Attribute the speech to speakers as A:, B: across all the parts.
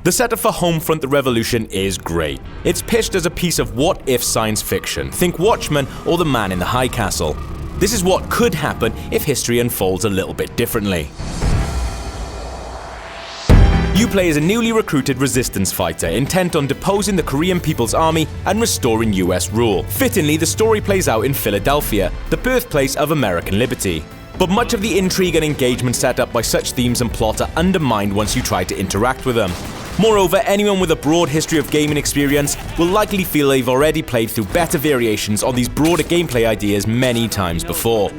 A: The setup for Homefront: The Revolution is great. It's pitched as a piece of what-if science fiction. Think Watchmen or The Man in the High Castle. This is what could happen if history unfolds a little bit differently. You play as a newly recruited resistance fighter intent on deposing the Korean People's Army and restoring US rule. Fittingly, the story plays out in Philadelphia, the birthplace of American liberty. But much of the intrigue and engagement set up by such themes and plot are undermined once you try to interact with them. Moreover, anyone with a broad history of gaming experience will likely feel they've already played through better variations on these broader gameplay ideas many times before.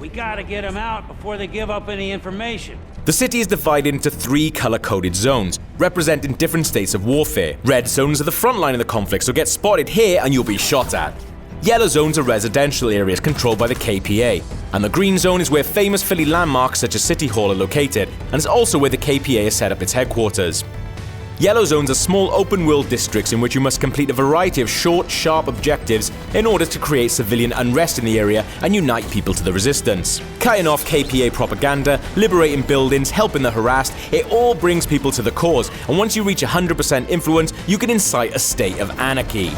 B: We gotta get them out before they give up any information.
A: The city is divided into 3 color-coded zones, representing different states of warfare. Red zones are the front line of the conflict, so get spotted here and you'll be shot at. Yellow zones are residential areas controlled by the KPA, and the green zone is where famous Philly landmarks such as City Hall are located, and is also where the KPA has set up its headquarters. Yellow zones are small open-world districts in which you must complete a variety of short, sharp objectives in order to create civilian unrest in the area and unite people to the resistance. Cutting off KPA propaganda, liberating buildings, helping the harassed, it all brings people to the cause, and once you reach 100% influence, you can incite a state of anarchy.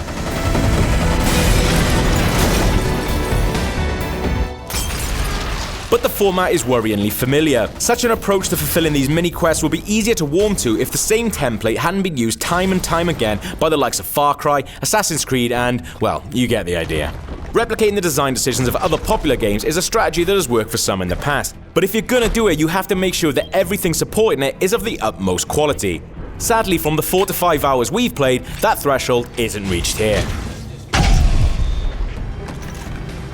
A: But the format is worryingly familiar. Such an approach to fulfilling these mini-quests would be easier to warm to if the same template hadn't been used time and time again by the likes of Far Cry, Assassin's Creed and, well, you get the idea. Replicating the design decisions of other popular games is a strategy that has worked for some in the past, but if you're gonna do it, you have to make sure that everything supporting it is of the utmost quality. Sadly, from the 4 to 5 hours we've played, that threshold isn't reached here.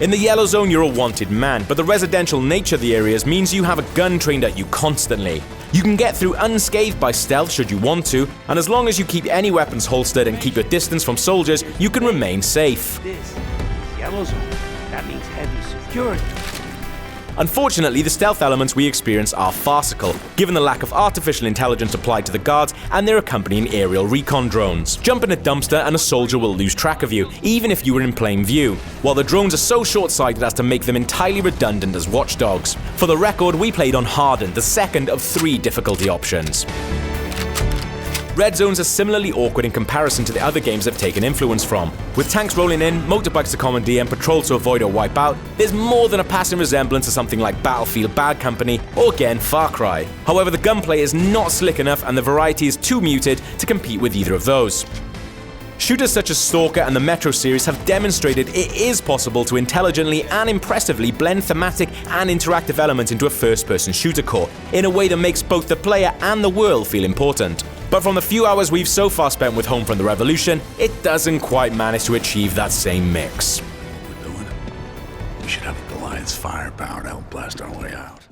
A: In the yellow zone, you're a wanted man, but the residential nature of the areas means you have a gun trained at you constantly. You can get through unscathed by stealth should you want to, and as long as you keep any weapons holstered and keep your distance from soldiers, you can remain safe.
B: This is yellow zone. That means heavy security.
A: Unfortunately, the stealth elements we experience are farcical, given the lack of artificial intelligence applied to the guards and their accompanying aerial recon drones. Jump in a dumpster and a soldier will lose track of you, even if you were in plain view, while the drones are so short-sighted as to make them entirely redundant as watchdogs. For the record, we played on Hardened, the second of 3 difficulty options. Red zones are similarly awkward in comparison to the other games they've taken influence from. With tanks rolling in, motorbikes to commandeer and patrols to avoid or wipe out, there's more than a passing resemblance to something like Battlefield Bad Company or again Far Cry. However, the gunplay is not slick enough and the variety is too muted to compete with either of those. Shooters such as Stalker and the Metro series have demonstrated it is possible to intelligently and impressively blend thematic and interactive elements into a first-person shooter core in a way that makes both the player and the world feel important. But from the few hours we've so far spent with Homefront: The Revolution, it doesn't quite manage to achieve that same mix.
C: We're doing it. We should have a Goliath's firepower to help blast our way out.